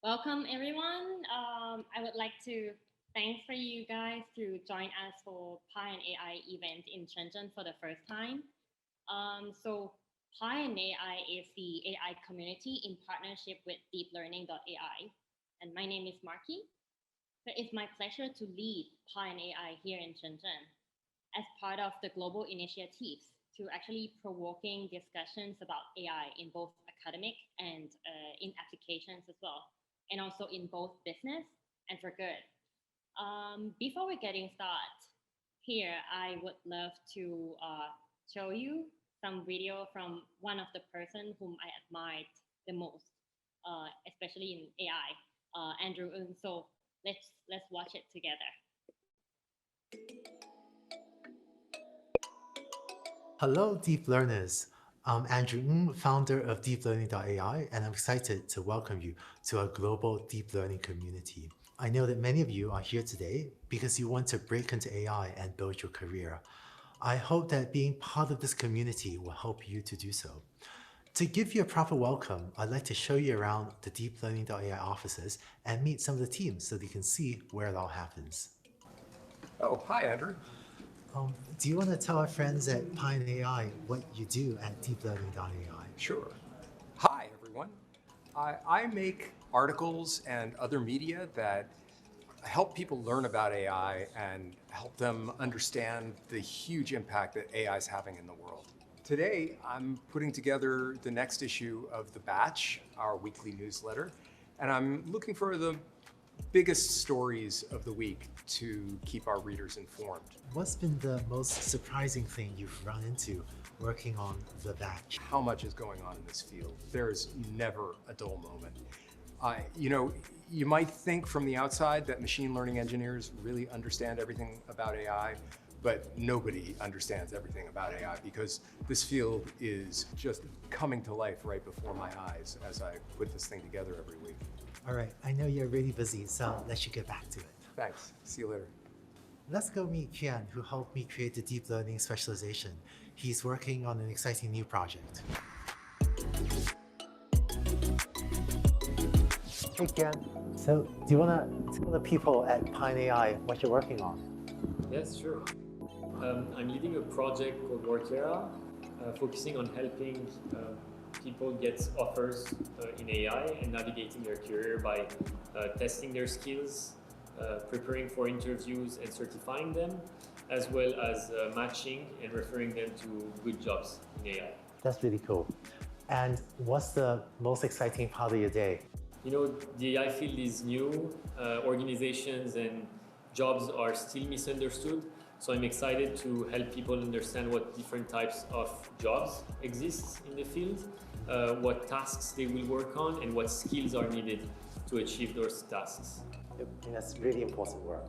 Welcome everyone. I would like to thank for you guys to join us for Pi and AI event in Shenzhen for the first time. So Pi and AI is the AI community in partnership with DeepLearning.AI. And my name is Marky. So it's my pleasure to lead Pi and AI here in Shenzhen as part of the global initiatives to actually provoking discussions about AI in both academic and in applications as well, and also in both business and for good. Before we getting started, here I would love to show you some video from one of the person whom I admired the most, especially in AI, Andrew Ng. So let's watch it together. Hello, deep learners. I'm Andrew Ng, founder of DeepLearning.AI, and I'm excited to welcome you to our global deep learning community. I know that many of you are here today because you want to break into AI and build your career. I hope that being part of this community will help you to do so. To give you a proper welcome, I'd like to show you around the DeepLearning.AI offices and meet some of the teams so that you can see where it all happens. Oh, hi, Andrew. Do you want to tell our friends at Pine AI what you do at DeepLearning.AI? Sure. Hi, everyone. I make articles and other media that help people learn about AI and help them understand the huge impact that AI is having in the world. Today, I'm putting together the next issue of The Batch, our weekly newsletter, and I'm looking for the biggest stories of the week to keep our readers informed. What's been the most surprising thing you've run into working on The Batch? How much is going on in this field? There is never a dull moment. You might think from the outside that machine learning engineers really understand everything about AI, but nobody understands everything about AI because this field is just coming to life right before my eyes as I put this thing together every week. All right, I know you're really busy, so I'll let you get back to it. Thanks. See you later. Let's go meet Qian, who helped me create the deep learning specialization. He's working on an exciting new project. Hey Qian, so do you want to tell the people at Pine AI what you're working on? Yes, sure. I'm leading a project called Workera, focusing on helping people get offers in AI and navigating their career by testing their skills, preparing for interviews and certifying them, as well as matching and referring them to good jobs in AI. That's really cool. And what's the most exciting part of your day? You know, the AI field is new, organizations and jobs are still misunderstood. So I'm excited to help people understand what different types of jobs exist in the field, what tasks they will work on, and what skills are needed to achieve those tasks. Yep, and that's really important work.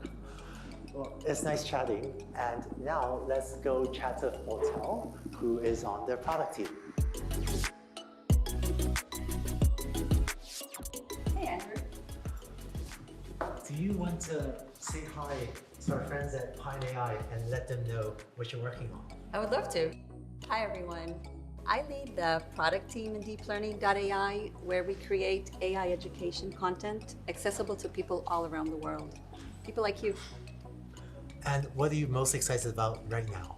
Well, it's nice chatting, and now let's go chat to Hotel, who is on their product team. Hey, Andrew. Do you want to say hi to our friends at Pine AI and let them know what you're working on? I would love to. Hi, everyone. I lead the product team in DeepLearning.AI, where we create AI education content accessible to people all around the world. People like you. And what are you most excited about right now?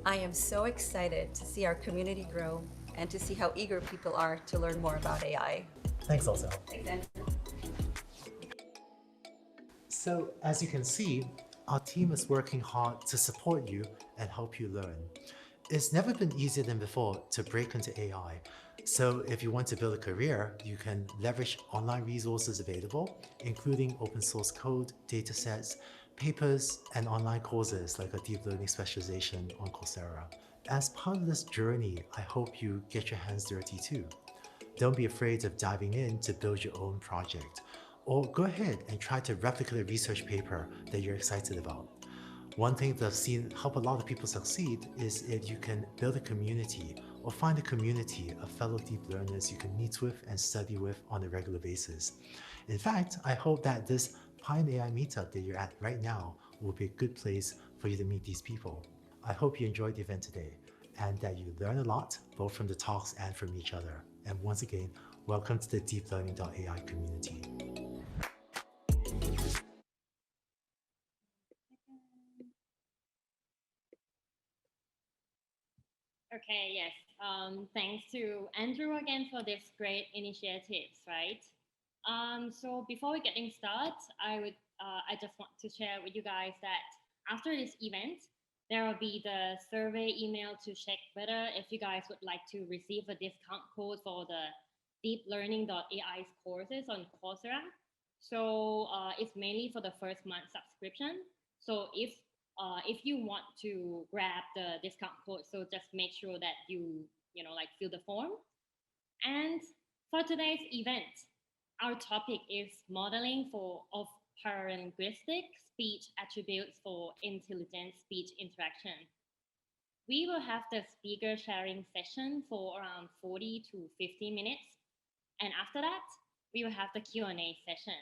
I am so excited to see our community grow and to see how eager people are to learn more about AI. Thanks, also. Thanks, Andrew. So, as you can see, our team is working hard to support you and help you learn. It's never been easier than before to break into AI. So if you want to build a career, you can leverage online resources available, including open source code, datasets, papers, and online courses like a deep learning specialization on Coursera. As part of this journey, I hope you get your hands dirty too. Don't be afraid of diving in to build your own project, or go ahead and try to replicate a research paper that you're excited about. One thing that I've seen help a lot of people succeed is if you can build a community or find a community of fellow deep learners you can meet with and study with on a regular basis. In fact, I hope that this Pine AI meetup that you're at right now will be a good place for you to meet these people. I hope you enjoyed the event today and that you learn a lot, both from the talks and from each other. And once again, Welcome to the DeepLearning.AI community. Okay, yes. Thanks to Andrew again for this great initiatives, right? So before we getting started, I just want to share with you guys that after this event, there will be the survey email to check whether if you guys would like to receive a discount code for the DeepLearning.AI's courses on Coursera. So it's mainly for the first month subscription. So if you want to grab the discount code, so just make sure that you know like fill the form. And for today's event, our topic is modeling of paralinguistic speech attributes for intelligent speech interaction. We will have the speaker sharing session for around 40 to 50 minutes. And after that, we will have the Q&A session,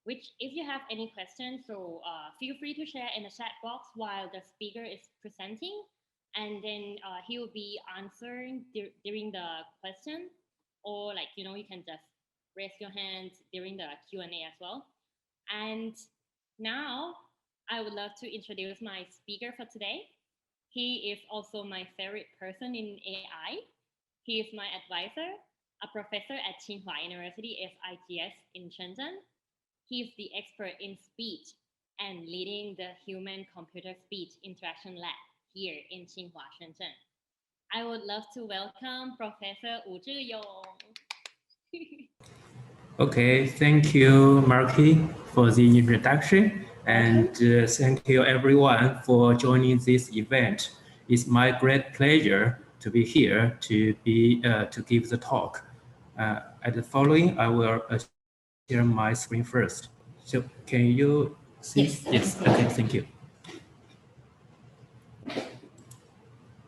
which if you have any questions, so feel free to share in the chat box while the speaker is presenting. And then he will be answering during the question, or like, you know, you can just raise your hand during the Q&A as well. And now I would love to introduce my speaker for today. He is also my favorite person in AI. He is my advisor, a professor at Tsinghua University SIGS in Shenzhen. He is the expert in speech and leading the human-computer speech interaction lab here in Tsinghua, Shenzhen. I would love to welcome Professor Zhiyong. Okay, thank you, Marky, for the introduction, and thank you everyone for joining this event. It's my great pleasure to be here to give the talk. At the following, I will share my screen first. So, can you see? Yes. Okay. Thank you.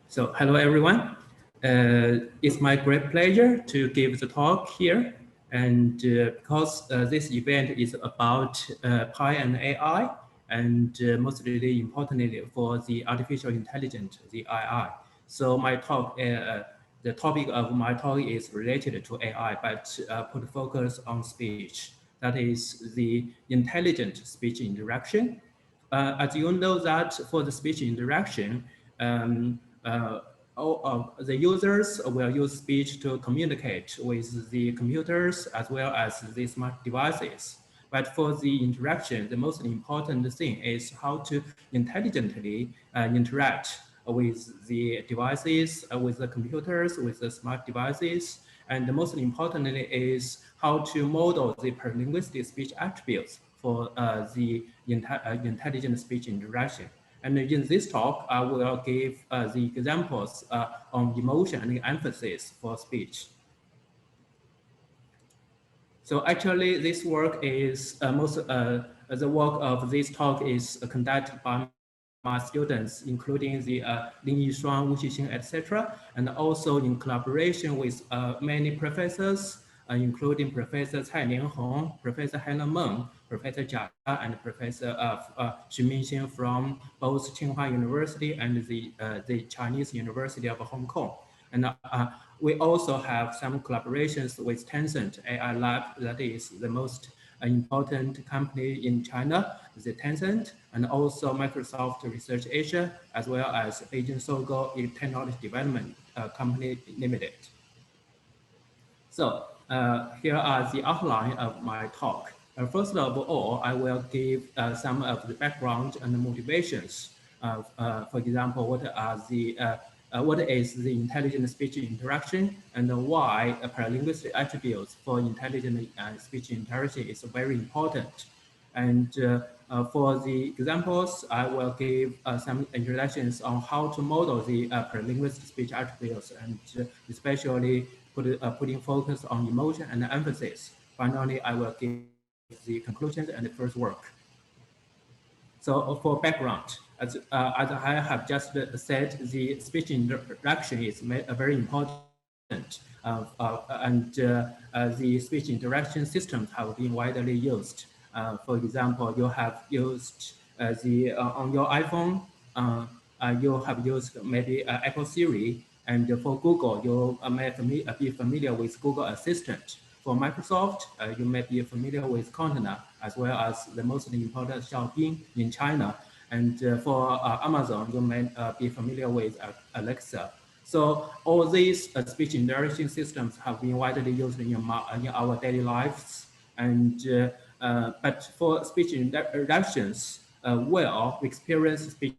So, hello everyone. It's my great pleasure to give the talk here. And because this event is about Pi and AI, and mostly importantly for the artificial intelligence, the AI. So my talk, the topic of my talk is related to AI, but put focus on speech. That is the intelligent speech interaction. As you know that for the speech interaction, all of the users will use speech to communicate with the computers as well as the smart devices. But for the interaction, the most important thing is how to intelligently interact with the devices, with the computers, with the smart devices. And the most importantly is how to model the paralinguistic speech attributes for the intelligent speech interaction. And in this talk, I will give the examples on emotion and emphasis for speech. So actually, this work is the work of this talk is conducted by my students, including the Lin Yishuang, Wu Xixing, etc., and also in collaboration with many professors, including Professor Cai Lianhong, Professor Helen Meng, Professor Jia, and Professor Xu Mingxin from both Tsinghua University and the Chinese University of Hong Kong. And we also have some collaborations with Tencent AI Lab, that is the most important company in China, the Tencent, and also Microsoft Research Asia, as well as Beijing Sogo Technology Development Company Limited. So here are the outline of my talk. First of all, I will give some of the background and the motivations. For example, what is the intelligent speech interaction and why paralinguistic attributes for intelligent speech interaction is very important. And for the examples, I will give some introductions on how to model the paralinguistic speech attributes, and especially putting focus on emotion and emphasis. Finally, I will give the conclusions and the first work. So for background, as I have just said, the speech interaction is very important, and the speech interaction systems have been widely used. For example, you have used on your iPhone, you have used maybe Apple Siri, and for Google, you may be familiar with Google Assistant. for Microsoft, you may be familiar with Container, as well as the most important Xiaoping in China. And for Amazon, you may be familiar with Alexa. So all these speech interaction systems have been widely used in our daily lives. And but for speech interactions, well, experienced speech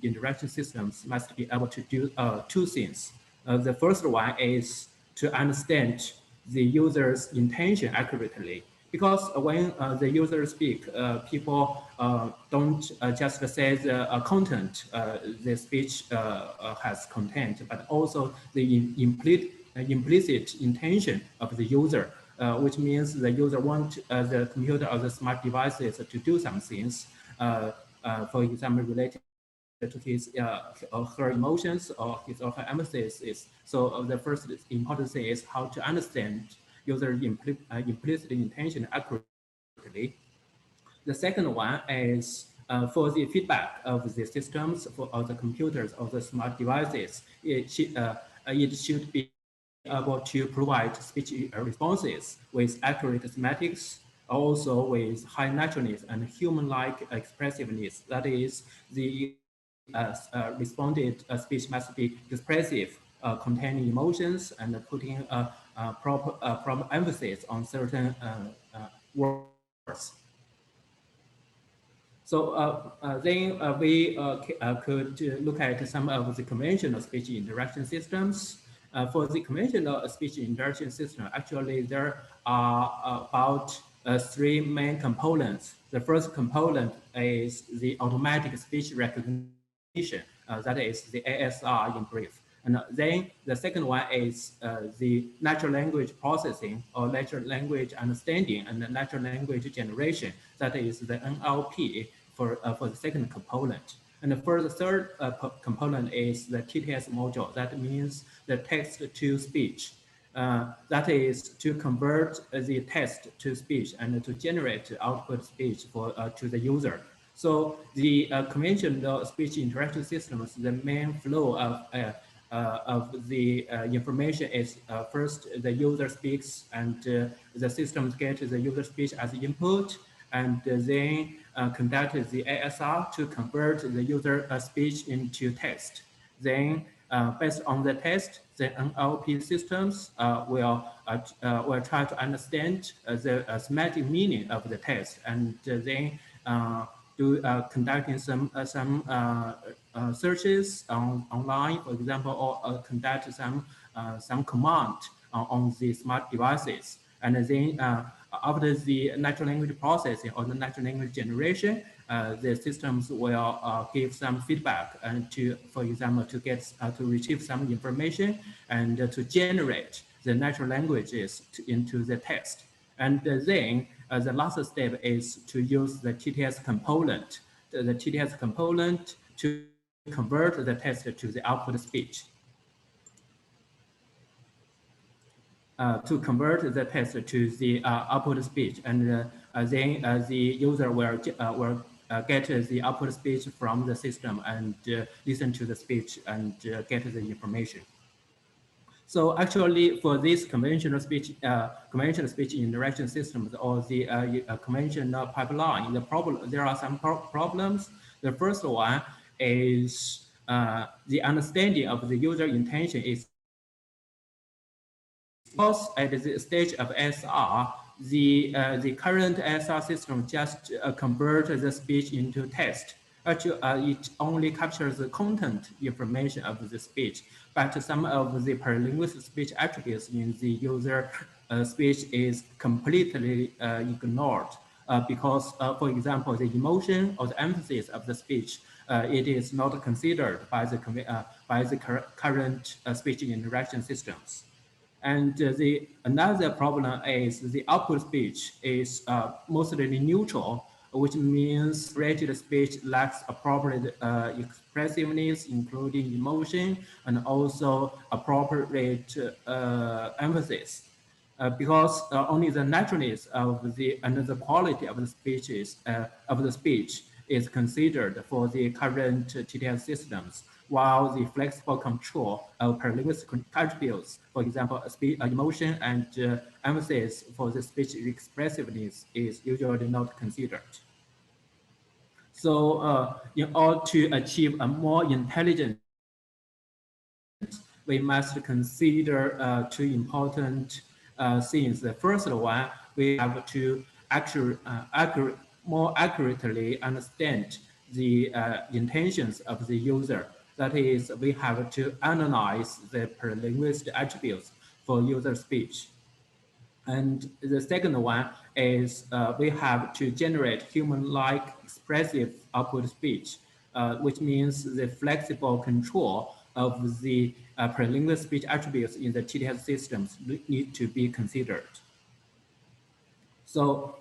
interaction systems must be able to do two things. The first one is to understand the user's intention accurately. Because when the user speaks, people don't just say the content, the speech has content, but also the implicit intention of the user, which means the user wants the computer or the smart devices to do some things, for example, related to his or her emotions or his or her emphasis. So the first important thing is how to understand user implicit intention accurately. The second one is for the feedback of the systems of the computers or the smart devices. It should be able to provide speech responses with accurate semantics, also with high naturalness and human-like expressiveness. That is, the responded speech must be expressive, containing emotions and putting proper emphasis on certain words. So then we could look at some of the conventional speech interaction systems. For the conventional speech interaction system, actually there are about three main components. The first component is the automatic speech recognition. That is the ASR in brief. And then the second one is the natural language processing or natural language understanding and the natural language generation. That is the NLP for the second component. And for the third component is the TTS module. That means the text to speech. That is to convert the text to speech and to generate output speech for to the user. So the conventional speech interaction systems, the main flow of the information is first the user speaks and the systems get the user speech as input, and then conduct the ASR to convert the user speech into text. Then based on the text, the NLP systems will try to understand the semantic meaning of the text, and then conducting some searches online, for example, or conduct some command on the smart devices. And then after the natural language processing or the natural language generation, the systems will give some feedback and for example, to retrieve some information and to generate the natural languages into the text. And then the last step is to use the TTS component, the TTS component to convert the text to the output speech. To convert the text to the output speech, and then the user will get the output speech from the system and listen to the speech and get the information. So actually, for this conventional speech interaction systems or the conventional pipeline, there are some problems. The first one is the understanding of the user intention is because at the stage of SR, the current SR system just converts the speech into text. Actually, it only captures the content information of the speech, but some of the paralinguistic speech attributes in the user speech is completely ignored because, for example, the emotion or the emphasis of the speech, it is not considered by the current speech interaction systems. And another problem is the output speech is mostly neutral, which means created speech lacks appropriate expressiveness, including emotion, and also appropriate emphasis. Because only the naturalness of the quality of the speech is considered for the current TTS systems. while the flexible control of paralinguistic attributes, for example, speech, emotion, and emphasis for the speech expressiveness is usually not considered. So in order to achieve a more intelligent, we must consider two important things. The first one, we have to more accurately understand the intentions of the user. That is, we have to analyze the paralinguistic attributes for user speech. And the second one is we have to generate human-like expressive output speech, which means the flexible control of the paralinguistic speech attributes in the TTS systems need to be considered. So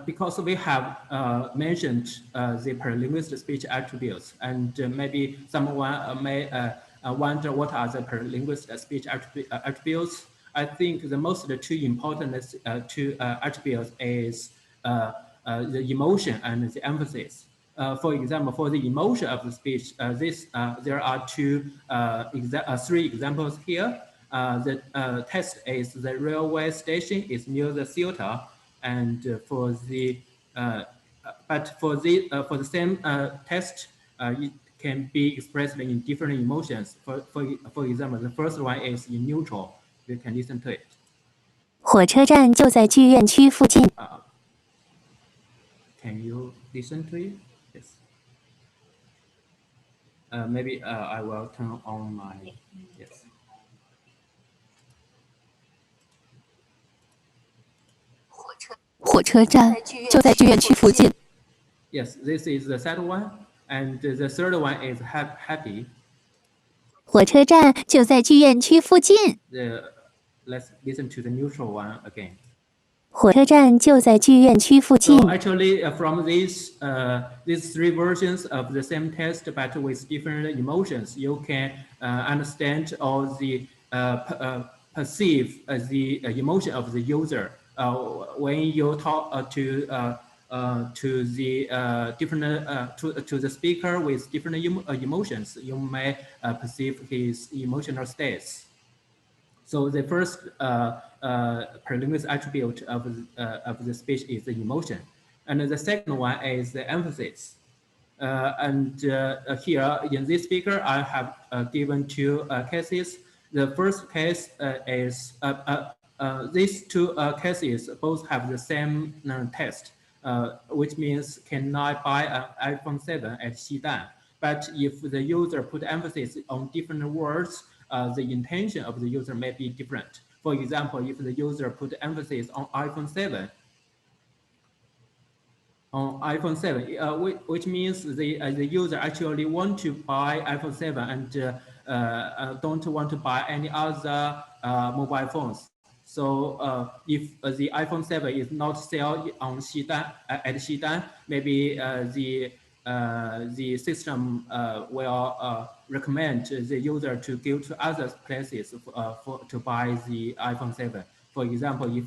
because we have mentioned the paralinguistic speech attributes, and maybe someone may wonder what are the paralinguistic speech attributes. I think the most two important two attributes is the emotion and the emphasis. For example, for the emotion of the speech, there are three examples here. The text is the railway station is near the theater, and for the same text, it can be expressed in different emotions. For example, the first one is in neutral. You can listen to it. 火车站就在剧院区附近。Can you listen to it? Yes. Maybe I will turn on my yes. 火车站就在剧院区附近。 Yes, this is the second one, and the third one is happy. 火车站就在剧院区附近。 Let's listen to the neutral one again. 火车站就在剧院区附近。 So actually, from these three versions of the same text, but with different emotions, you can understand or perceive the emotion of the user. When you talk to the different to the speaker with different emotions, you may perceive his emotional states. So the first paralinguistic attribute of the speech is the emotion, and the second one is the emphasis. And here in this speaker, I have given two cases. The first case is these two cases both have the same text, which means can I buy an iPhone 7 at Xidan? But if the user put emphasis on different words, the intention of the user may be different. For example, if the user put emphasis on iPhone 7, which means the user actually want to buy iPhone 7 and don't want to buy any other mobile phones. So if the iPhone 7 is not sold on Xidan, at Xidan, maybe the system will recommend the user to go to other places to buy the iPhone 7. For example, if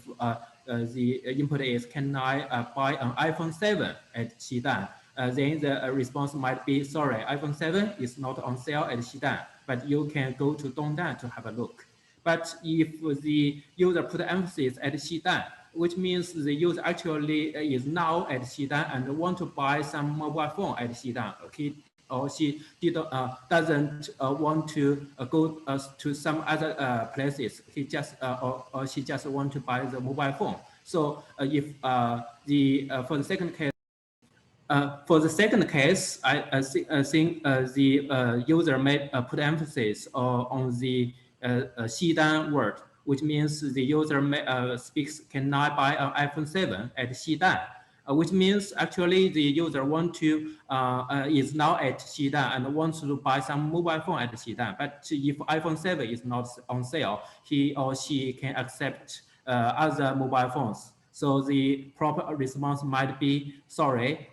the input is, can I buy an iPhone 7 at Xidan? Then the response might be, sorry, iPhone 7 is not on sale at Xidan, but you can go to Dongdan to have a look. But if the user put emphasis at Xidan, which means the user actually is now at Xidan and want to buy some mobile phone at Xidan, okay, or she doesn't want to go to some other places. He just or she just want to buy the mobile phone. So if for the second case, I think the user may put emphasis on the Xidan word, which means the user speaks, can I buy an iPhone 7 at Xidan? Which means actually the user is now at Xidan and wants to buy some mobile phone at Xidan. But if iPhone 7 is not on sale, he or she can accept other mobile phones. So the proper response might be, sorry,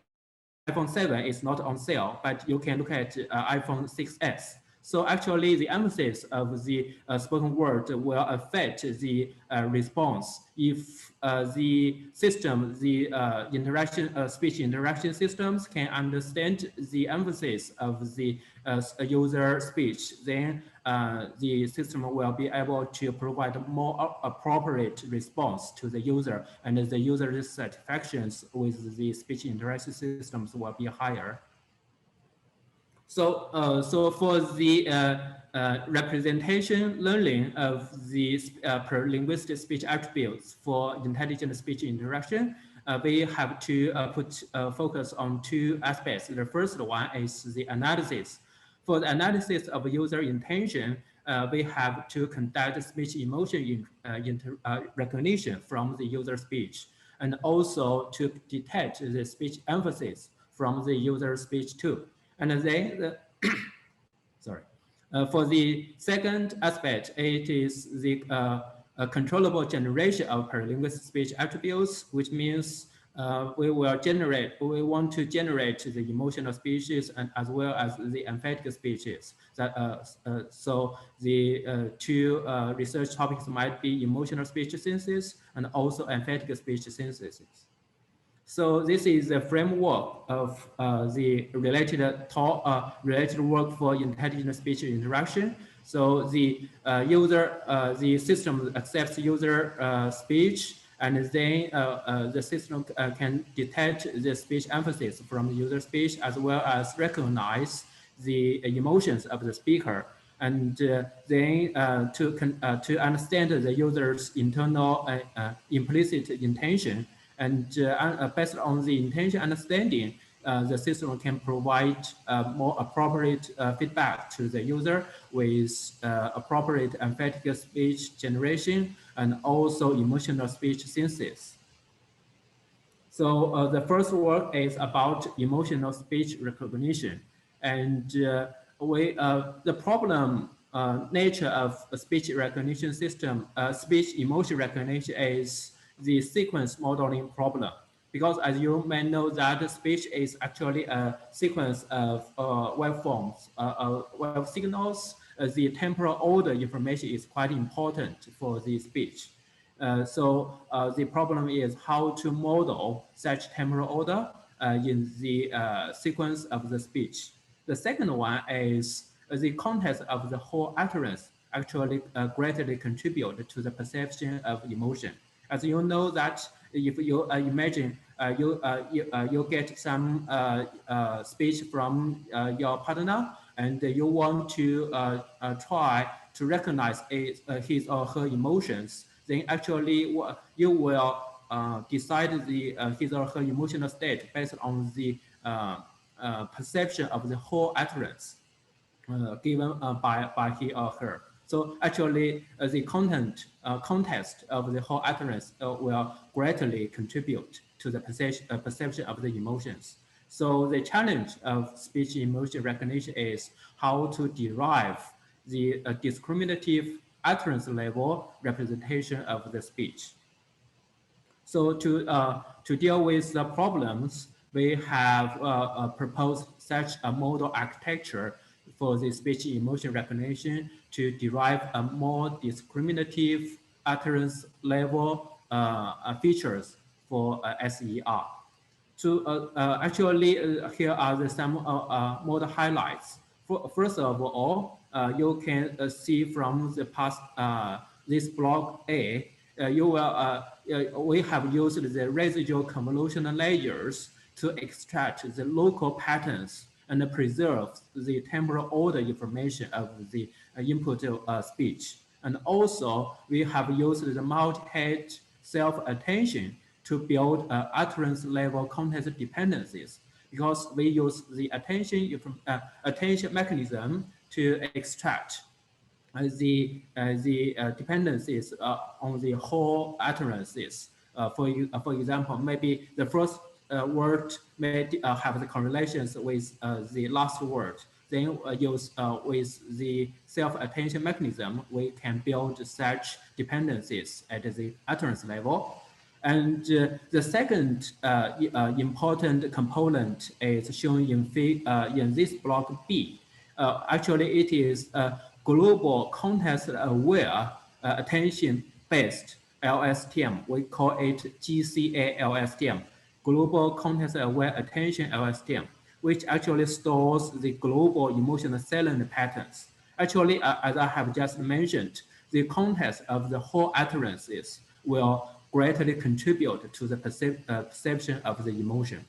iPhone 7 is not on sale, but you can look at iPhone 6s. So actually, the emphasis of the spoken word will affect the response. If the system, the speech interaction systems can understand the emphasis of the user speech, then the system will be able to provide more appropriate response to the user, and the user's satisfactions with the speech interaction systems will be higher. So for the representation learning of the paralinguistic speech attributes for intelligent speech interaction, we have to put focus on two aspects. The first one is the analysis. For the analysis of user intention, we have to conduct speech emotion recognition from the user speech, and also to detect the speech emphasis from the user speech too. And then, for the second aspect, it is the controllable generation of paralinguistic speech attributes, which means we want to generate the emotional speeches and as well as the emphatic speeches. So the two research topics might be emotional speech synthesis and also emphatic speech synthesis. So this is the framework of the related work for intelligent speech interaction. So the the system accepts user speech, and then the system can detect the speech emphasis from the user speech as well as recognize the emotions of the speaker. And then to understand the user's internal implicit intention. And based on the intention understanding, the system can provide more appropriate feedback to the user with appropriate emphatic speech generation and also emotional speech synthesis. So the first work is about emotional speech recognition. And the problem nature of a speech recognition system, speech emotion recognition is the sequence modeling problem, because as you may know that speech is actually a sequence of waveforms, wave signals. The temporal order information is quite important for the speech. So the problem is how to model such temporal order in the sequence of the speech. The second one is the context of the whole utterance actually greatly contribute to the perception of emotion. As you know that if you imagine you get some speech from your partner, and you want to try to recognize his or her emotions, then actually you will decide his or her emotional state based on the perception of the whole utterance given by he or her. So actually, the context of the whole utterance will greatly contribute to the perception of the emotions. So the challenge of speech emotion recognition is how to derive the discriminative utterance level representation of the speech. So to deal with the problems, we have proposed such a model architecture for the speech emotion recognition to derive a more discriminative utterance level features for SER. So actually, here are some model highlights. First of all, you can see from the past this block A, we have used the residual convolutional layers to extract the local patterns and preserve the temporal order information of the input speech. And also, we have used the multi-head self-attention to build utterance level context dependencies, because we use the attention mechanism to extract the dependencies on the whole utterances. For example, maybe the first word may have the correlations with the last word. Then use with the self-attention mechanism, we can build such dependencies at the utterance level. And the second important component is shown in this block B. Actually, it is a global context-aware attention-based LSTM. We call it GCA LSTM, Global Context-Aware Attention LSTM, which actually stores the global emotional salient patterns. Actually, as I have just mentioned, the context of the whole utterances will greatly contribute to the perception of the emotion.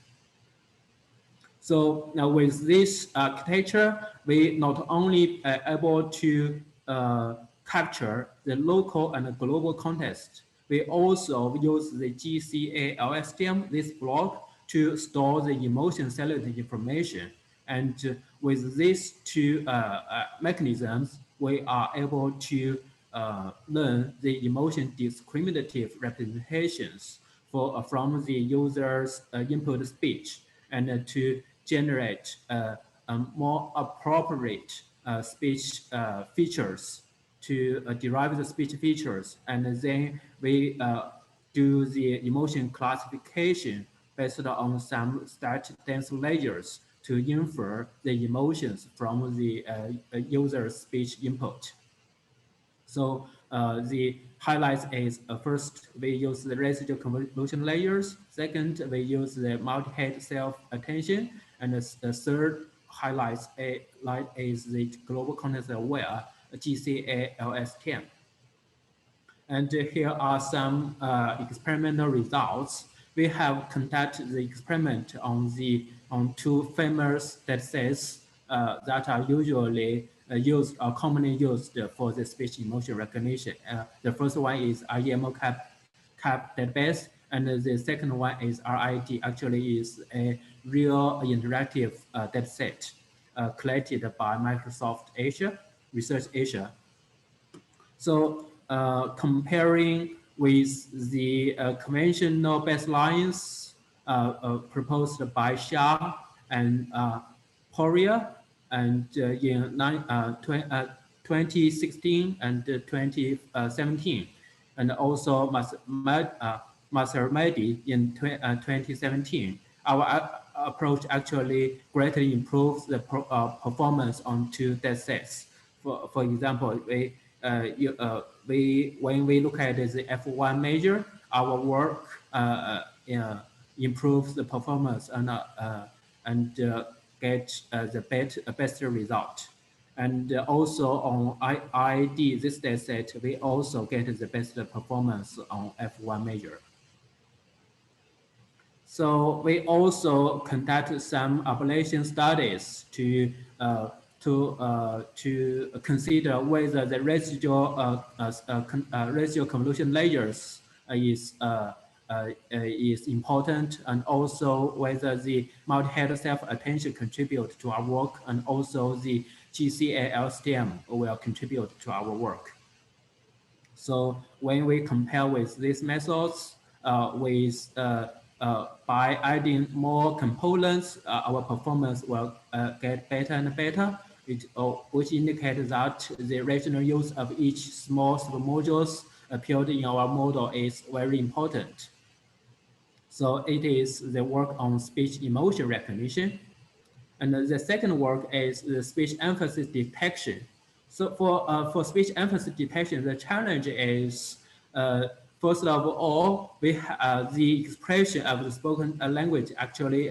So now with this architecture, we not only are able to capture the local and global context, we also use the GCA LSTM, this block, to store the emotion salient information. And with these two mechanisms, we are able to learn the emotion discriminative representations from the user's input speech, and to generate more appropriate speech features, to derive the speech features, and then we do the emotion classification based on some stat dense layers to infer the emotions from the user's speech input. So the highlights is first, we use the residual convolution layers. Second, we use the multi-head self-attention. And the third highlights is the global context aware GCA LS10. And here are some experimental results. We have conducted the experiment on two famous datasets that are usually commonly used for the speech emotion recognition. The first one is REMO-CAP database, and the second one is RID. Actually, is a real interactive dataset collected by Microsoft Asia, Research Asia. So comparing with the conventional baselines proposed by Shah and Poria, and in 2016 and 2017, and also Masarmedi in 2017, our approach actually greatly improves the performance on two datasets. For example, when we look at the F1 measure, our work improves the performance and get the best result. And also on ID, this dataset, we also get the best performance on F1 measure. So we also conduct some ablation studies to consider whether the residual convolution layers is important, and also whether the multi-head self-attention contribute to our work, and also the GCA LSTM will contribute to our work. So when we compare with these methods, by adding more components, our performance will get better and better, which indicates that the rational use of each small submodules appeared in our model is very important. So it is the work on speech emotion recognition. And the second work is the speech emphasis detection. So for speech emphasis detection, the challenge is, first of all, the expression of the spoken language actually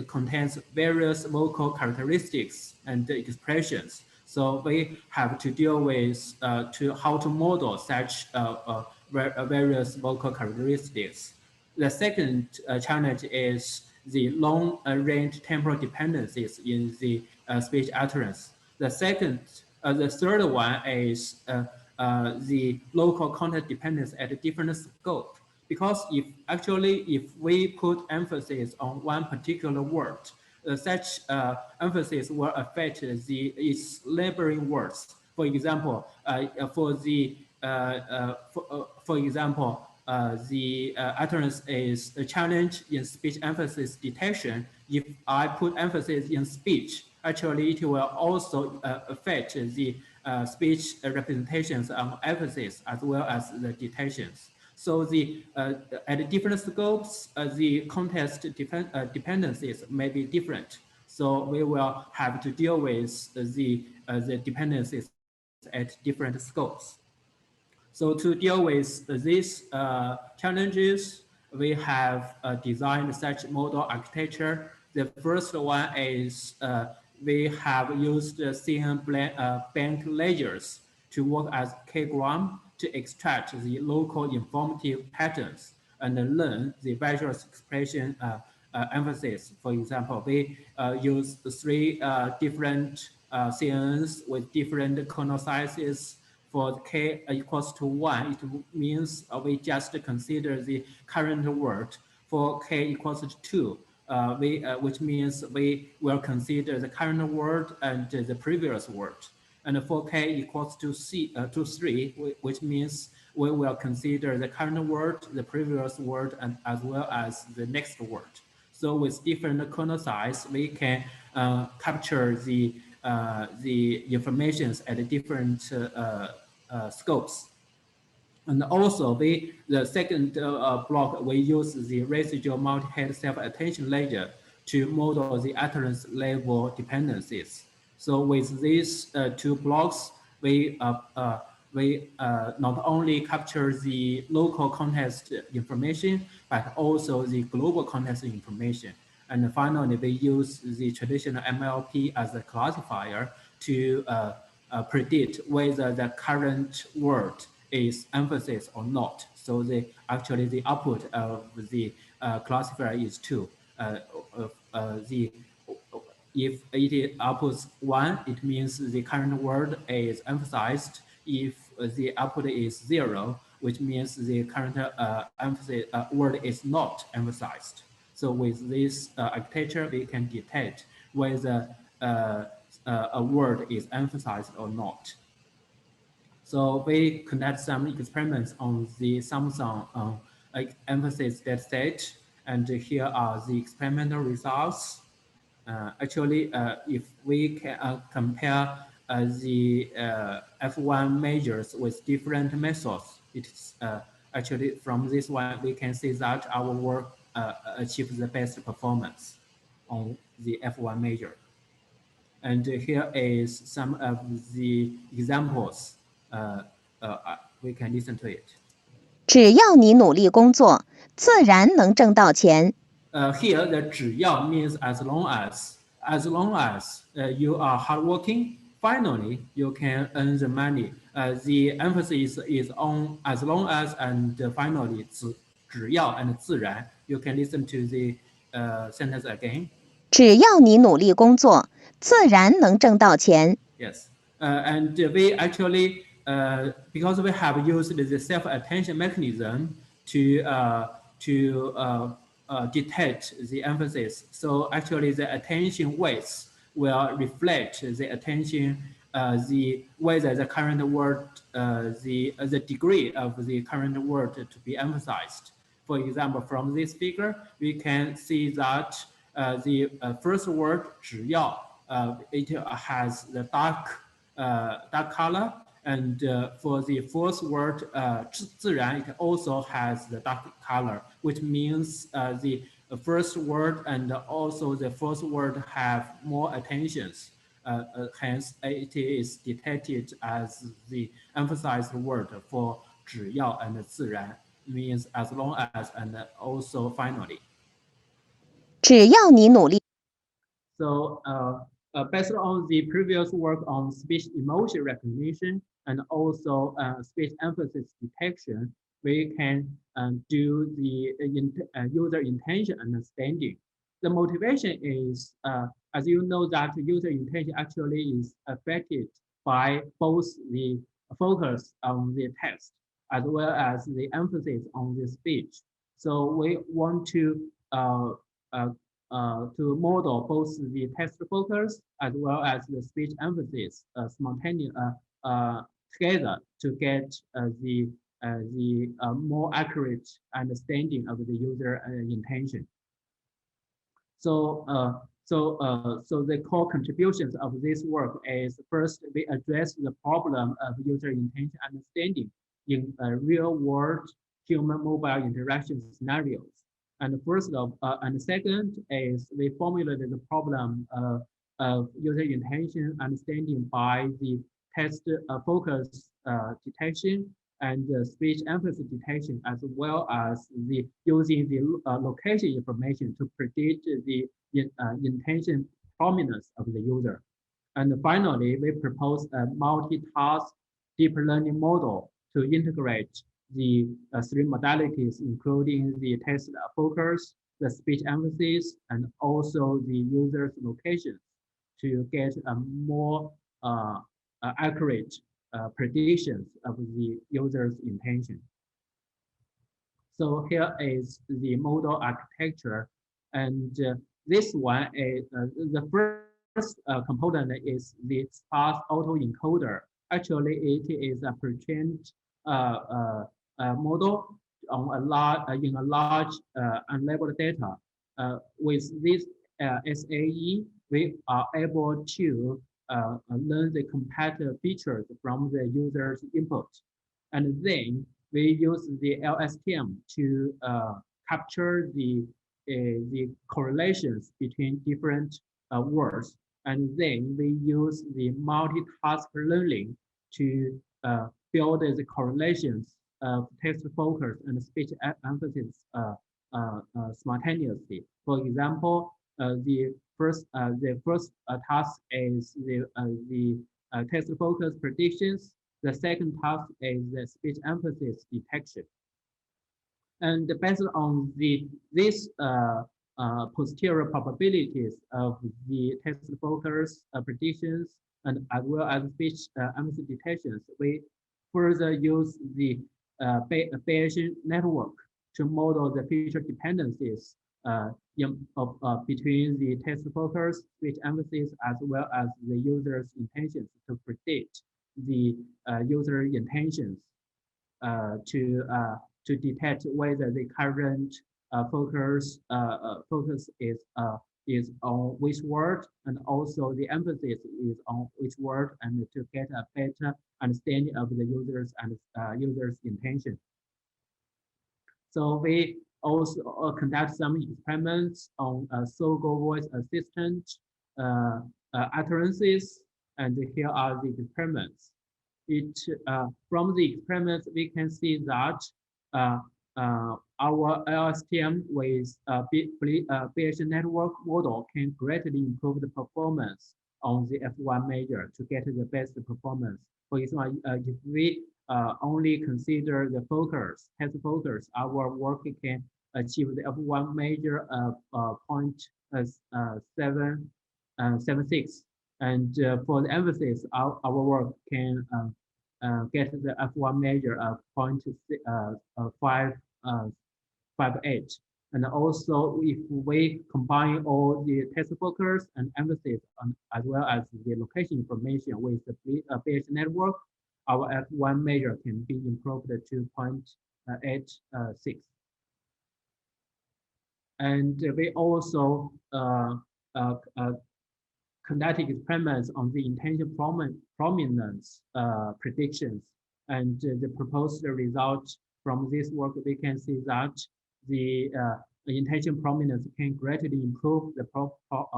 contains various vocal characteristics and expressions. So we have to deal with how to model such various vocal characteristics. The second challenge is the long-range temporal dependencies in the speech utterance. The third one is the local context dependence at a different scope. Because if we put emphasis on one particular word, such emphasis will affect its neighboring words. For example, the utterance is a challenge in speech emphasis detection. If I put emphasis in speech, actually it will also affect the speech representations of emphasis as well as the detections. So at different scopes, the context dependencies may be different. So we will have to deal with the dependencies at different scopes. So to deal with these challenges, we have designed such model architecture. The first one is we have used thin bank ledgers to work as k-gram to extract the local informative patterns and learn the visual expression emphasis. For example, we use three different CNNs with different kernel sizes. For k equals to 1, it means we just consider the current word. For k equals to 2, which means we will consider the current word and the previous word. And for k equals to 3, which means we will consider the current word, the previous word, and as well as the next word. So with different kernel size, we can capture the informations at different scopes. And also, the second block, we use the residual multi-head self-attention ledger to model the utterance level dependencies. So with these two blocks, we not only capture the local context information, but also the global context information. And finally, we use the traditional MLP as a classifier to predict whether the current word is emphasis or not. So actually the output of the classifier is 2. If it outputs 1, it means the current word is emphasized. If the output is 0, which means the current word is not emphasized. So with this architecture, we can detect whether a word is emphasized or not. So we conduct some experiments on the Samsung emphasis dataset, and here are the experimental results. Actually, if we can compare the F1 measures with different methods, it's actually from this one, we can see that our work achieves the best performance on the F1 measure. And here is some of the examples. We can listen to it. 只要你努力工作，自然能挣到钱。 Here, the 只要 means as long as you are hardworking, finally you can earn the money. The emphasis is on as long as and finally 只要 and 自然. You can listen to the sentence again. 只要你努力工作，自然能挣到钱。 Yes, and we actually because we have used the self-attention mechanism to detect the emphasis. So actually the attention weights will reflect the attention, whether the current word, the degree of the current word to be emphasized. For example, from this figure, we can see that the first word 只要 it has the dark color, and for the fourth word 自然 it also has the dark color, which means the first word and also the fourth word have more attentions. Hence, it is detected as the emphasized word for 只要 and 自然, means as long as and also finally. 只要你努力。 So based on the previous work on speech emotion recognition and also speech emphasis detection, we can do the user intention understanding. The motivation is, as you know, that user intention actually is affected by both the focus on the text as well as the emphasis on the speech. So we want to model both the text focus as well as the speech emphasis together to get the more accurate understanding of the user intention. So the core contributions of this work is first, we address the problem of user intention understanding in real world human mobile interaction scenarios. And second is we formulated the problem of user intention understanding by the text focus detection and speech emphasis detection, as well as the using the location information to predict the intention prominence of the user. And finally, we propose a multitask deep learning model to integrate the three modalities, including the text focus, the speech emphasis, and also the user's location, to get a more accurate predictions of the user's intention. So here is the model architecture, and this one is the first component is the sparse autoencoder. Actually, it is a pre-trained model on in a large unlabeled data. With this SAE, we are able to learn the comparative features from the user's input. And then we use the LSTM to capture the correlations between different words. And then we use the multitask learning to build the correlations of text focus and speech emphasis simultaneously. For example, the first task is the text focus predictions. The second task is the speech emphasis detection. And based on this posterior probabilities of the text focus predictions and as well as speech emphasis detections, we further use the Bayesian network to model the feature dependencies between the text focus, speech emphasis, as well as the user's intentions to predict the user intentions to detect whether the current focus is on which word, and also the emphasis is on which word, and to get a better understanding of the user's intention. So we also conduct some experiments on so-called voice assistant utterances, and here are the experiments. From the experiments, we can see that our LSTM with Bayesian network model can greatly improve the performance on the F1 measure to get the best performance. For example, if we only consider the text focus, our work can achieve the F1 measure of 0.76. And for the emphasis, our work can get the F1 measure of 0.558. And also, if we combine all the text focus and emphasis, as well as the location information with the Bayesian network, our F1 measure can be improved to 0.86. And we also conducted experiments on the intention prominence predictions. And the proposed result from this work, we can see that the intention prominence can greatly improve the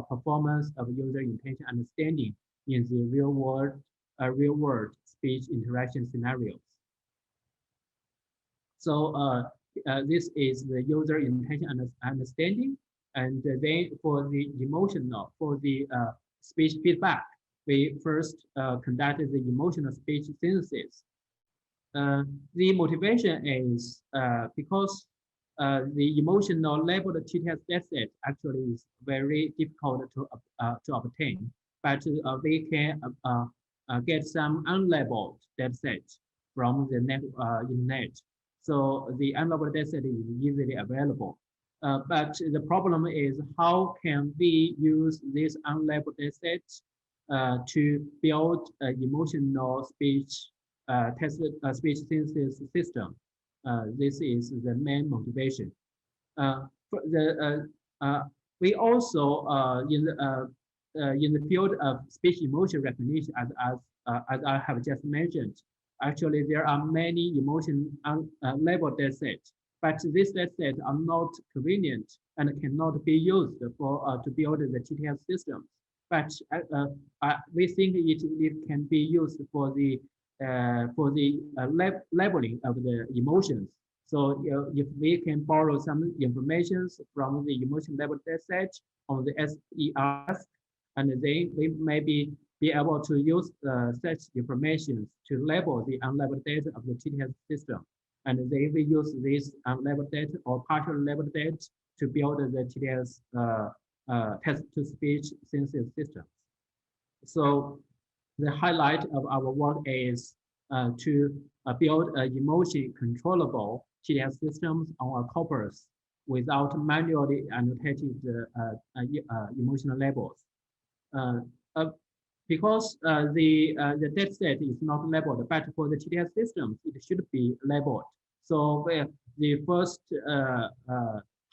performance of user intention understanding in the real world speech interaction scenarios. So this is the user intention understanding. And then for the speech feedback, we first conducted the emotional speech synthesis. The motivation is because the emotional labeled TTS dataset actually is very difficult to obtain, but we can get some unlabeled dataset from the internet. So the unlabeled dataset is easily available. But the problem is, how can we use this unlabeled dataset to build an emotional speech speech synthesis system? This is the main motivation. We also in the field of speech emotion recognition, as I have just mentioned, actually there are many emotion labeled datasets, but these datasets are not convenient and cannot be used for to build the TTS systems. But we think it can be used for the labeling of the emotions. So if we can borrow some information from the emotion level dataset on the SERs, and then we maybe be able to use such information to label the unlabeled data of the TTS system. And then we use this unlabeled data or partial labeled data to build the TTS text-to-speech synthesis system. So the highlight of our work is to build emotion controllable TTS systems on our corpus without manually annotated emotional labels. Because the dataset is not labeled, but for the TTS systems, it should be labeled. So the first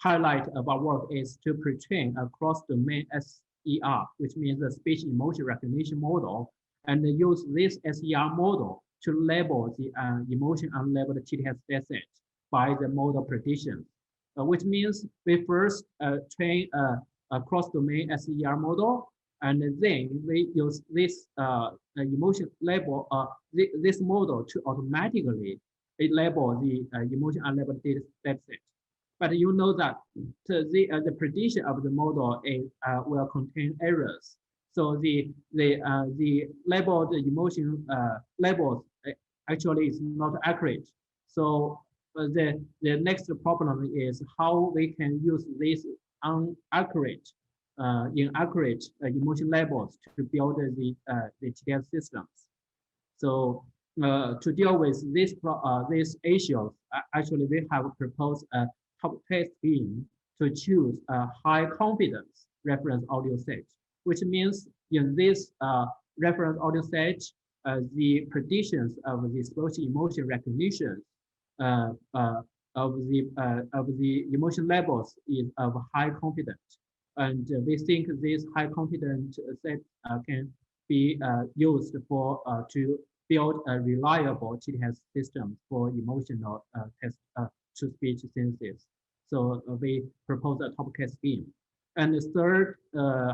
highlight of our work is to pre-train a cross-domain SER, which means the speech emotion recognition model, and use this SER model to label the emotion unlabeled TTS dataset by the model prediction, which means we first train a cross-domain SER model, and then we use this emotion label, this model to automatically label the emotion unlabeled dataset. But you know that the prediction of the model will contain errors. So the labeled emotion labels actually is not accurate. So the next problem is how we can use this inaccurate emotion labels to build the TTS systems. So to deal with these issues, actually we have proposed a top test scheme to choose a high confidence reference audio set, which means in this reference audio set, the predictions of the social emotion recognition of the emotion labels is of high confidence, and we think this high confidence set can be used for to build a reliable TTS system for emotional text-to-speech synthesis. So we propose a top case scheme. And the third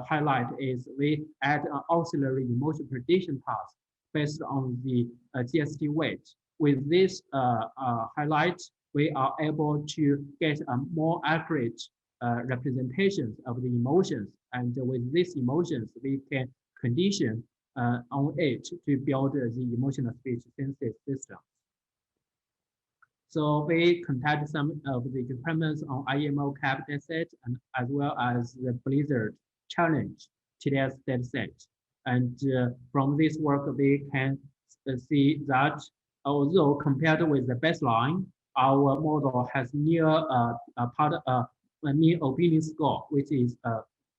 highlight is we add an auxiliary emotion prediction task based on the GST weight. With this highlight, we are able to get a more accurate representations of the emotions. And with these emotions, we can condition on it to build the emotional speech synthesis system. So we conduct some of the experiments on IEMO CAP dataset and as well as the Blizzard challenge TTS dataset. And from this work, we can see that although compared with the baseline, our model has near a mean opinion score, which is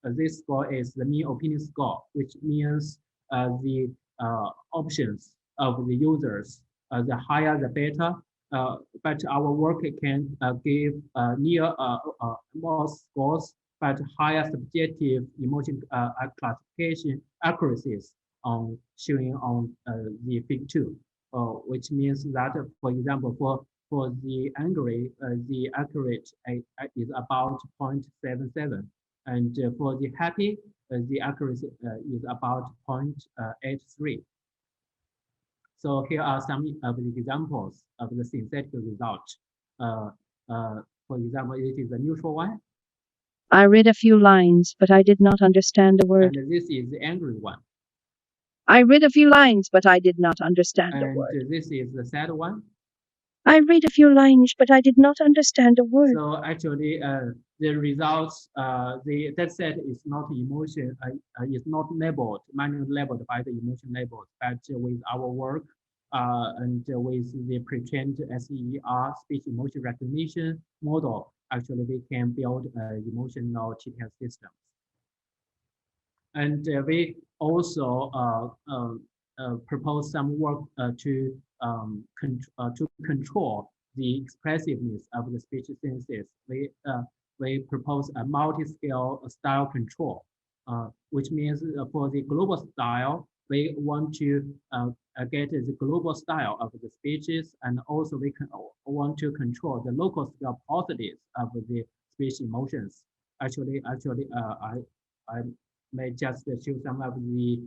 this score is the mean opinion score, which means the options of the users, the higher the better. But our work can give near more scores, but higher subjective emotion classification accuracies on showing on the Fig 2, which means that, for example, for the angry, the accurate is about 0.77, and for the happy, the accuracy is about 0.83. So here are some of the examples of the synthetic result. For example, it is a neutral one. I read a few lines, but I did not understand a word. And this is the angry one. I read a few lines, but I did not understand a word. And this is the sad one. I read a few lines, but I did not understand a word. So actually, the results, the dataset is not emotion, is not labeled, manually labeled by the emotion labels, but with our work and with the pre-trained SER, speech emotion recognition model, actually we can build emotional TTS systems. And we also propose some work to control the expressiveness of the speech synthesis. We propose a multi-scale style control, which means for the global style, we want to get the global style of the speeches, and also we can want to control the local scale properties of the speech emotions. Actually, I may just show some of the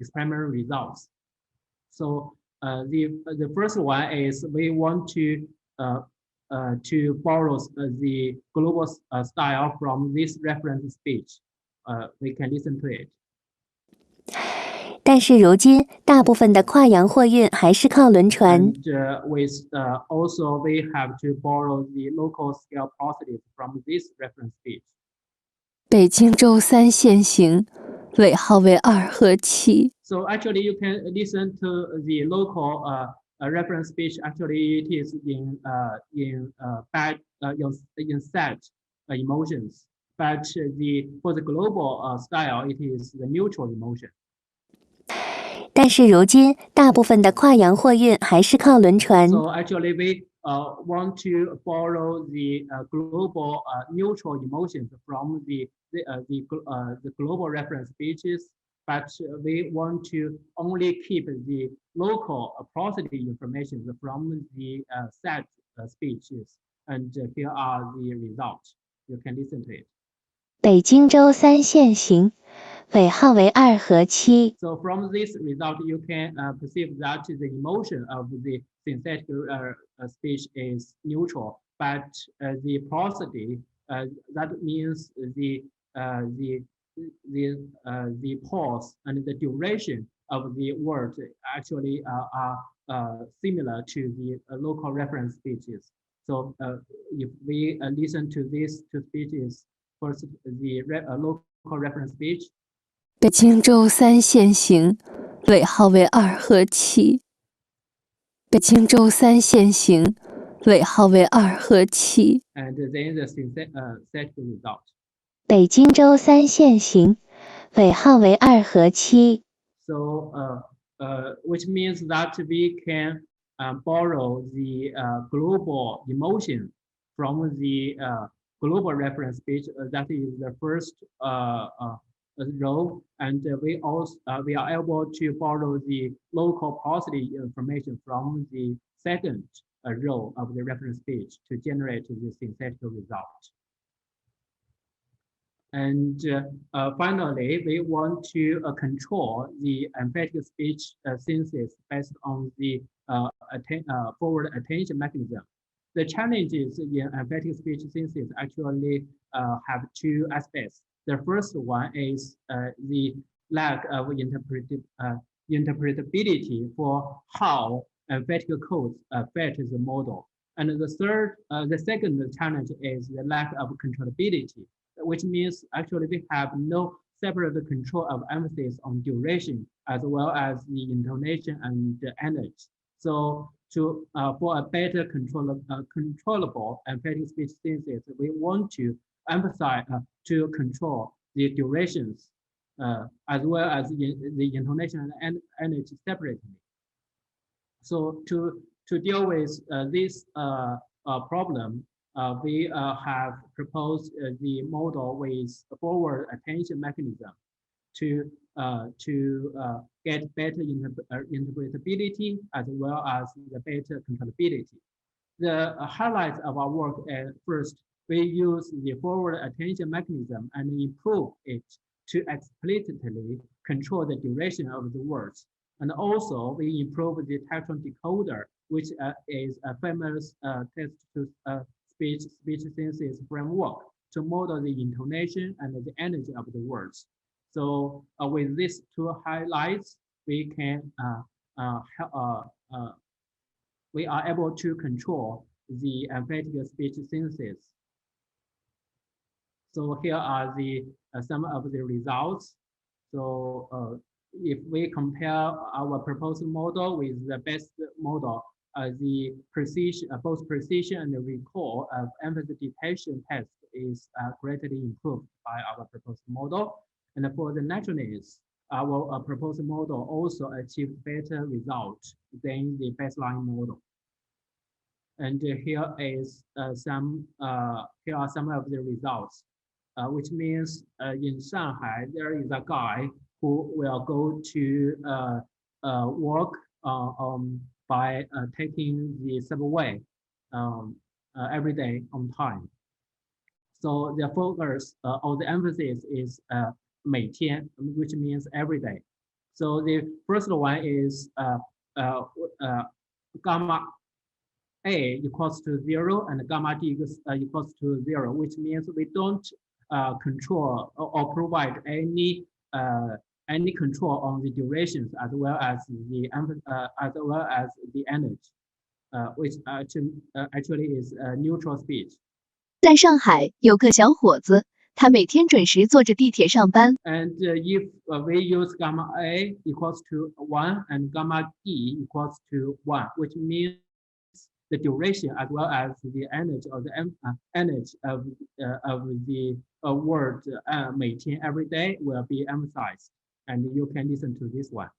experimental results. So the first one is we want to borrow the global style from this reference speech. We can listen to it. 但是如今，大部分的跨洋货运还是靠轮船。 And also we have to borrow the local scale properties from this reference speech. 北京周3限行，尾号为2和7。 So actually, you can listen to the local reference speech. Actually, it is in sad emotions, but for the global style, it is the neutral emotion. 但是如今，大部分的跨洋货运还是靠轮船。 So actually, we want to borrow the global neutral emotions from the global reference speeches, but we want to only keep the local prosody information from the sad speeches. And here are the results. You can listen to it. 北京周3限行，尾号为2和7。 So from this result, you can perceive that the emotion of the synthetic speech is neutral, but the prosody, that means the pause and the duration of the words actually are similar to the local reference speeches. So if we listen to these two speeches, first the local reference speech. 北京周3限行，尾号为2和7。北京周3限行，尾号为2和7。 And then the synthetic result. 北京周3限行，尾号为2和7。 So which means that we can borrow the global emotion from the global reference speech. That is the first row, and we are able to borrow the local prosody information from the second row of the reference speech to generate the synthetic result. And finally, we want to control the emphatic speech synthesis based on the forward attention mechanism. The challenges in emphatic speech synthesis actually have two aspects. The first one is the lack of interpretability for how emphatic codes affect the model. And the second challenge is the lack of controllability, which means actually we have no separate control of emphasis on duration as well as the intonation and the energy. So for a better controllable emphatic speech synthesis, we want to emphasize to control the durations as well as the intonation and energy separately. So to deal with this problem, we have proposed the model with forward attention mechanism to get better interpretability as well as the better controllability. The highlights of our work first, we use the forward attention mechanism and improve it to explicitly control the duration of the words. And also we improve the tactile decoder, which is a famous text-to-speech synthesis framework to model the intonation and the energy of the words. So with these two highlights, we can we are able to control the emphatic speech synthesis. So here are the some of the results. So if we compare our proposed model with the best model, the precision, both precision and the recall of emphasis detection test is greatly improved by our proposed model. And for the naturalness, our proposed model also achieved better results than the baseline model. And here are some of the results, which means in Shanghai there is a guy who will go to work by taking the subway every day on time. So the focus or the emphasis is 每天, which means every day. So the first one is gamma A equals to 0 and gamma D equals to 0, which means we don't control or provide any control on the durations as well as the energy, which actually is neutral speech. 在上海有个小伙子，他每天准时坐着地铁上班。 And if we use gamma A equals to 1 and gamma D equals to 1, which means the duration as well as the energy of the energy of the word 每天 every day will be emphasized, and you can listen to this one.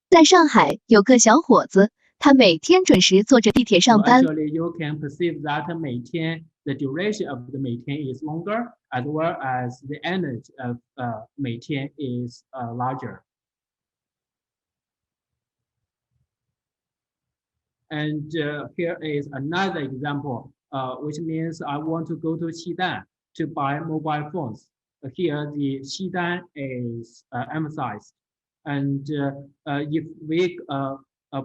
在上海有个小伙子，他每天准时坐着地铁上 So 班。 actually, you can perceive that 每天 the duration of the 每天 is longer, as well as the energy of 每天 is larger. And here is another example, which means I want to go to Xidan to buy mobile phones. Here the Xidan is emphasized. And if we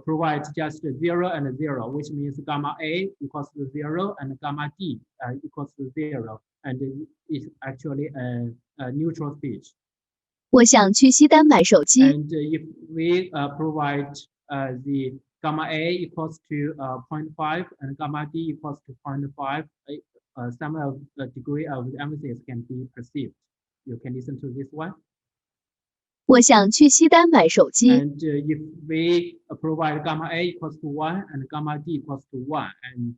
provide just 0 and 0, which means gamma A equals to 0 and gamma D equals to 0. And it's actually a neutral speech. 我想去西单买手机。 And if we provide the gamma A equals to 0.5 and gamma D equals to 0.5, some of the degree of the emphasis can be perceived. You can listen to this one. 我想去西单买手机。 And if we provide gamma A equals to 1 and gamma D equals to 1, and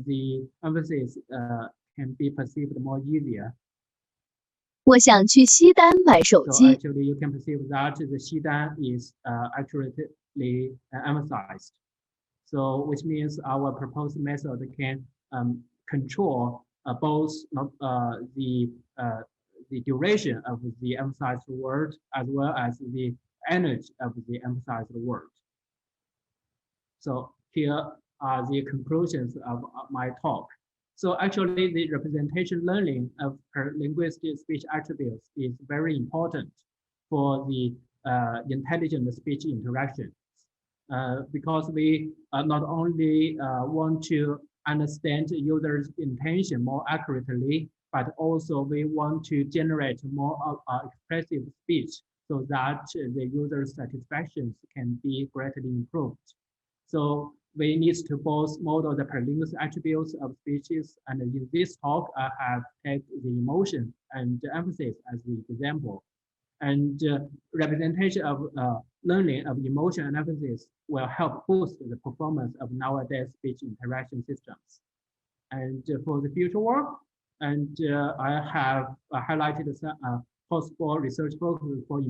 the emphasis can be perceived more easier. 我想去西单买手 So 机。 actually, you can perceive that the Xidan is accurately emphasized. So which means our proposed method can control both the duration of the emphasized word as well as the energy of the emphasized word. So here are the conclusions of my talk. So actually, the representation learning of paralinguistic speech attributes is very important for the intelligent speech interaction, because we not only want to understand users' intention more accurately, but also we want to generate more expressive speech so that the user's satisfaction can be greatly improved. So we need to both model the paralinguistic attributes of speeches, and in this talk, I have taken the emotion and the emphasis as the example. And representation of learning of emotion and emphasis will help boost the performance of nowadays speech interaction systems. And for the future work, and I have highlighted some possible research focus for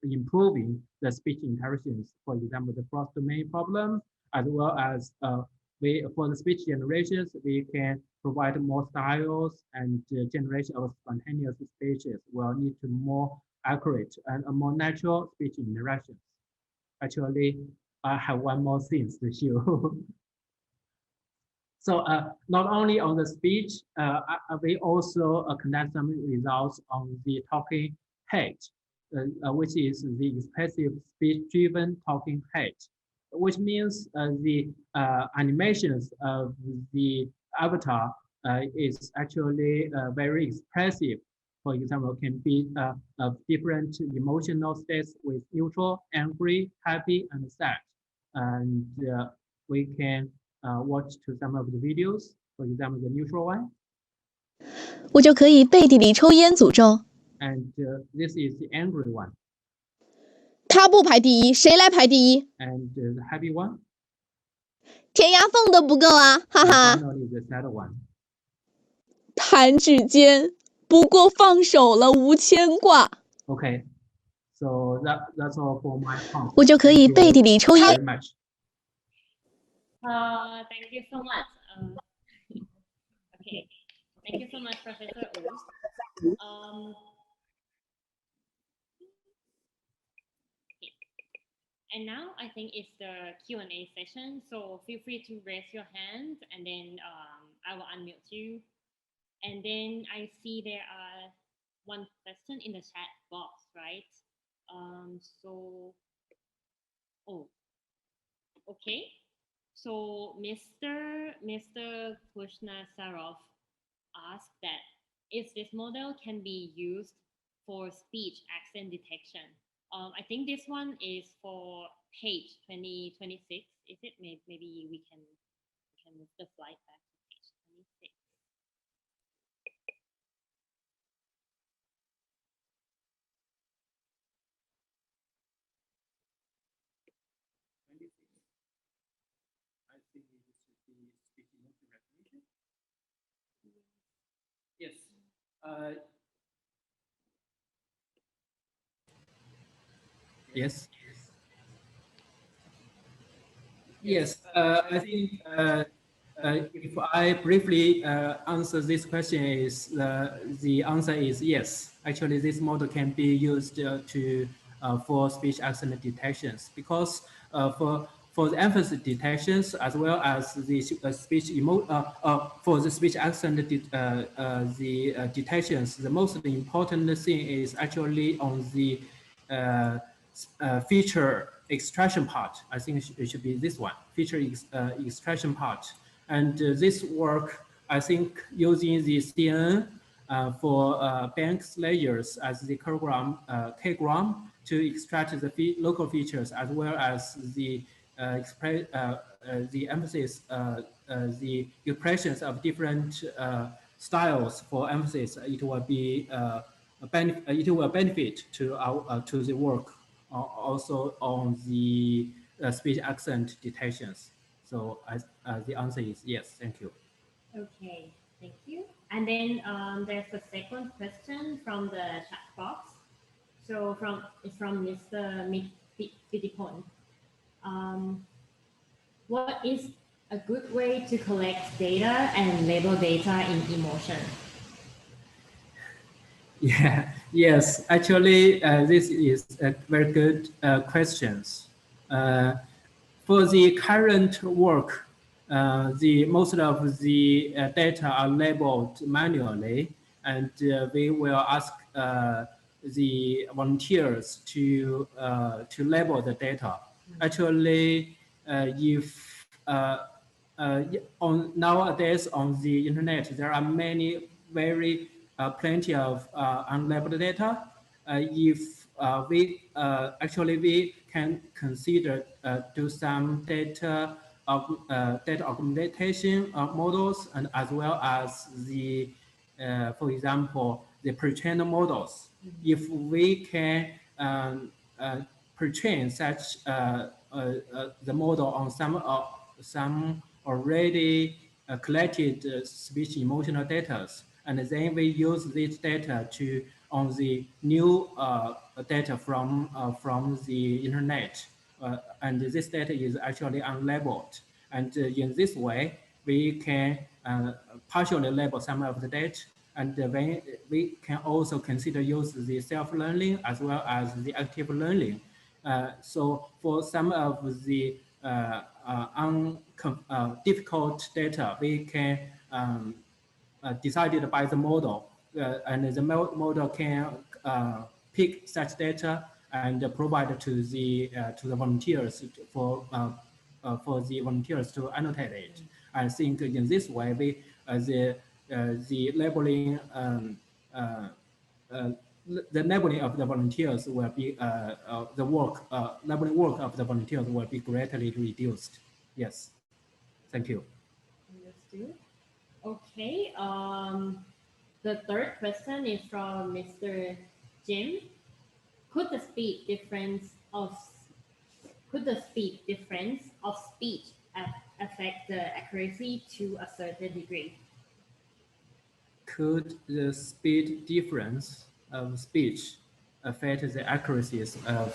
improving the speech interactions. For example, the cross-domain problem, as well as for the speech generations, we can provide more styles, and generation of spontaneous speeches will need to more accurate and a more natural speech interactions. Actually, I have one more thing to show. So not only on the speech, we also conduct some results on the talking head, which is the expressive speech-driven talking head, which means the animations of the avatar is actually very expressive. For example, can be of different emotional states with neutral, angry, happy, and sad. And we can watch to some of the videos. For example, the neutral one. 我就可以背地里抽烟诅咒。 And this is the angry one. 他不排第一，谁来排第一？ And the happy one. 填牙缝都不够啊，哈 And 哈！ finally, the sad one. 弹指间，不过放手了无牵挂。 Okay, so that's all for my talk. 我就可以背地里抽烟。 Very much. Thank you so much. Okay, thank you so much, Professor Wu. And now I think it's the Q&A session. So feel free to raise your hand and then I will unmute you. And then I see there are one question in the chat box, right? Oh, okay. So Mr. Kushna Sarov asked that if this model can be used for speech accent detection. I think this one is for page 2026. Is it? Maybe we can move the slide back to page 26. I think it should be speech emotion recognition. Yes. Yes. Yes. I think if I briefly answer this question, is the answer is yes. Actually, this model can be used to for speech accent detections, because for the emphasis detections as well as the speech for the speech accent detections, the most important thing is actually on the feature extraction part. I think it should be this one, feature extraction part. And this work, I think, using the CNN for banks layers as the K-gram to extract the local features, as well as the the emphasis, the expressions of different styles for emphasis. It will be it will benefit to our to the work also on the speech accent detections. So the answer is yes. Thank you. Okay, thank you. And then there's a second question from the chat box. So it's from Mr. Pitipon. What is a good way to collect data and label data in emotion? Yeah, yes, actually, this is a very good questions. For the current work, the most of the data are labeled manually, and we will ask the volunteers to label the data. Actually, if on nowadays on the internet, there are many plenty of unlabeled data. If we actually we can consider do some data augmentation models, and as well as the for example the pre-trained models. If we can pre-train such the model on some already collected speech emotional data, and then we use this data to on the new data from the internet, and this data is actually unlabeled. And in this way, we can partially label some of the data, and then we can also consider use the self-learning as well as the active learning. So for some of the difficult data, we can decided by the model, and the model can pick such data and provide to the volunteers for the volunteers to annotate it. I think in this way, we the labeling the labeling of the volunteers will be the labeling work of the volunteers will be greatly reduced. Yes, thank you. Understood. Okay. The third question is from Mr. Jim. Could the speed difference of speech affect the accuracy to a certain degree? Could the speed difference of speech affect the accuracies of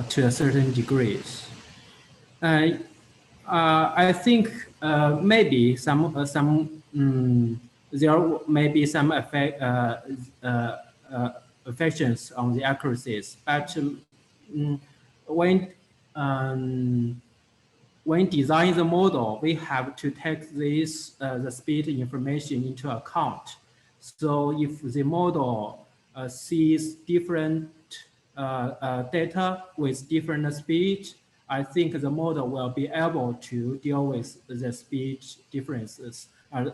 to a certain degrees? I think maybe there may be some affections on the accuracies, but when when designing the model, we have to take this the speed information into account. So if the model sees different data with different speed, I think the model will be able to deal with the speed differences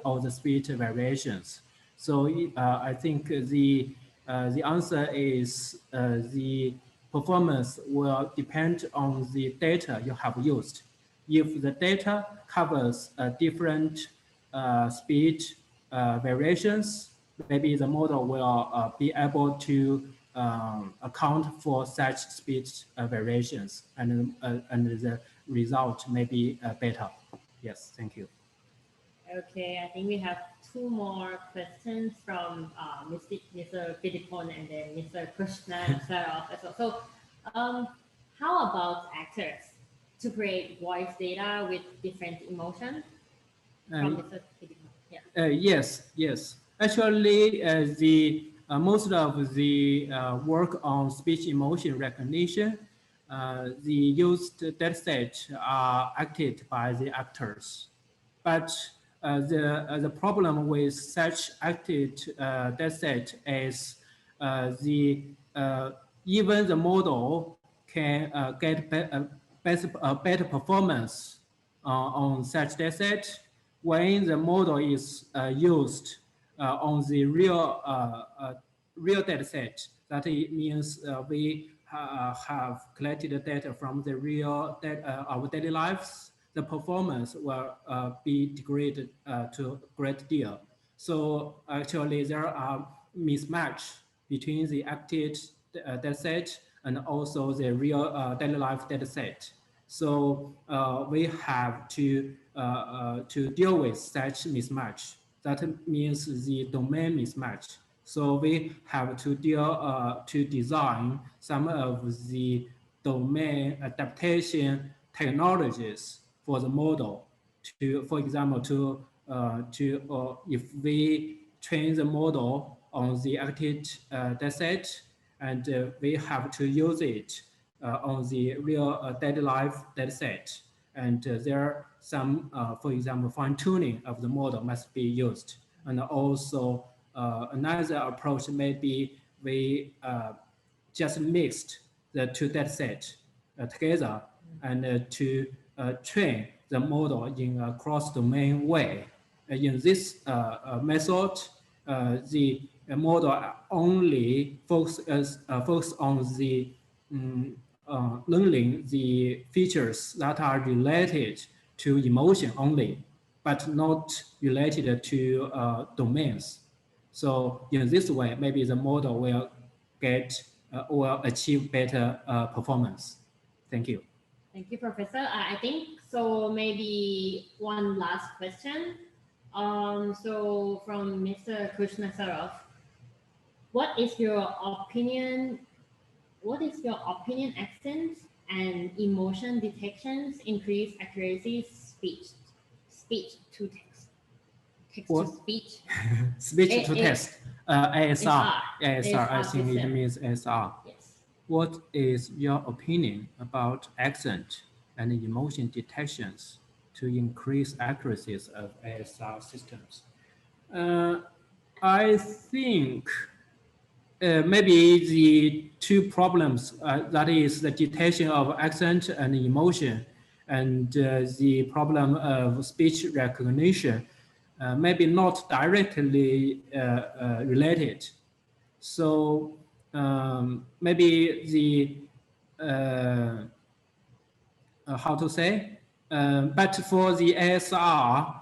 or the speed variations. So I think the answer is the performance will depend on the data you have used. If the data covers different speed variations, maybe the model will be able to account for such speed variations, and the result may be better. Yes, thank you. Okay, I think we have two more questions from Mr. Pidipon and then Mr. Krishna Saraf as well. So, how about actors to create voice data with different emotions? From Mr. Pidipon. Yeah. Yes. Actually, the most of the work on speech emotion recognition, the used dataset are acted by the actors. But the problem with such acted dataset is even the model can get better performance on such dataset when the model is used on the real dataset. That means we have collected data from the real our daily lives. The performance will be degraded to a great deal. So actually, there are mismatch between the acted dataset and also the real daily life dataset. So we have to deal with such mismatch. That means the domain mismatch. So we have to to design some of the domain adaptation technologies for the model. For example, if we train the model on the acted dataset, and we have to use it on the real daily life dataset. And there are some, for example, fine-tuning of the model must be used. And also another approach may be we just mixed the two datasets together and to train the model in a cross-domain way. In this method, the model only focus on the learning the features that are related to emotion only, but not related to domains. So in this way, maybe the model will will achieve better performance. Thank you. Thank you, Professor. I think so. Maybe one last question. So from Mr. Krishna Saraf, what is your opinion? What is your opinion? Accent and emotion detections increase accuracy, speech to text, text What? to speech, speech to text. ASR. ASR. I think it system. means ASR. Yes. What is your opinion about accent and emotion detections to increase accuracies of ASR systems? I think maybe the two problems, that is the detection of accent and emotion, and the problem of speech recognition, maybe not directly related. So maybe the how to say, but for the ASR,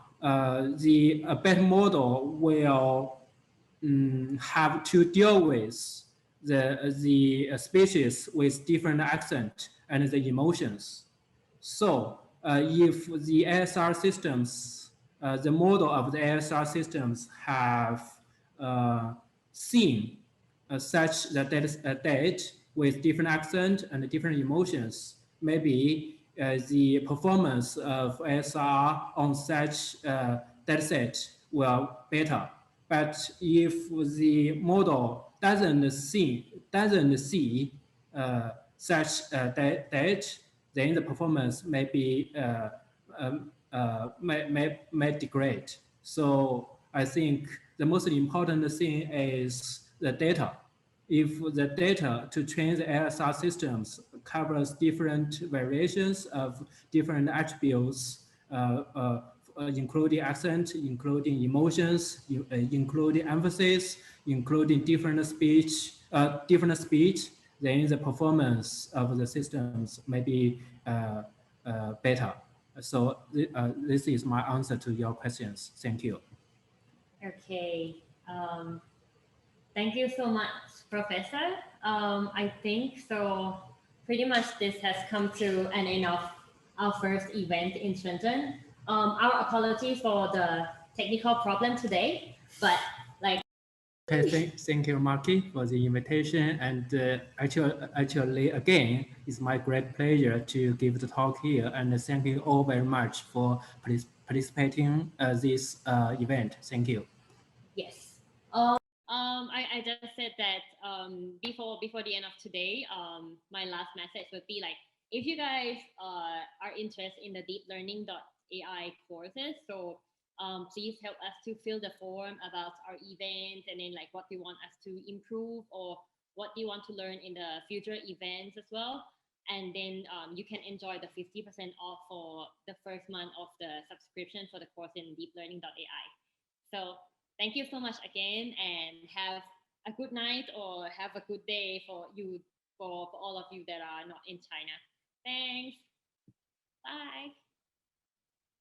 the better model will have to deal with the species with different accent and the emotions. So if the ASR systems, the model of the ASR systems have seen such the data with different accent and different emotions, maybe the performance of ASR on such dataset will better. But if the model doesn't see such data, then the performance may be may degrade. So I think the most important thing is the data. If the data to train the AI systems covers different variations of different attributes, including accent, including emotions, including emphasis, including different speech, then the performance of the systems may be better. So this is my answer to your questions. Thank you. Okay. Thank you so much, Professor. I think so. Pretty much this has come to an end of our first event in Shenzhen. Our apologies for the technical problem today, but like. Okay, thank you, Marky, for the invitation. And actually, again, it's my great pleasure to give the talk here. And thank you all very much for participating this event. Thank you. Yes. I just said that before the end of today, my last message would be like, if you guys are interested in the DeepLearning.AI courses, so please help us to fill the form about our event, and then like what you want us to improve or what you want to learn in the future events as well. And then you can enjoy the 50% off for the first month of the subscription for the course in DeepLearning.AI. So thank you so much again, and have a good night or have a good day for you, for all of you that are not in China. Thanks. Bye.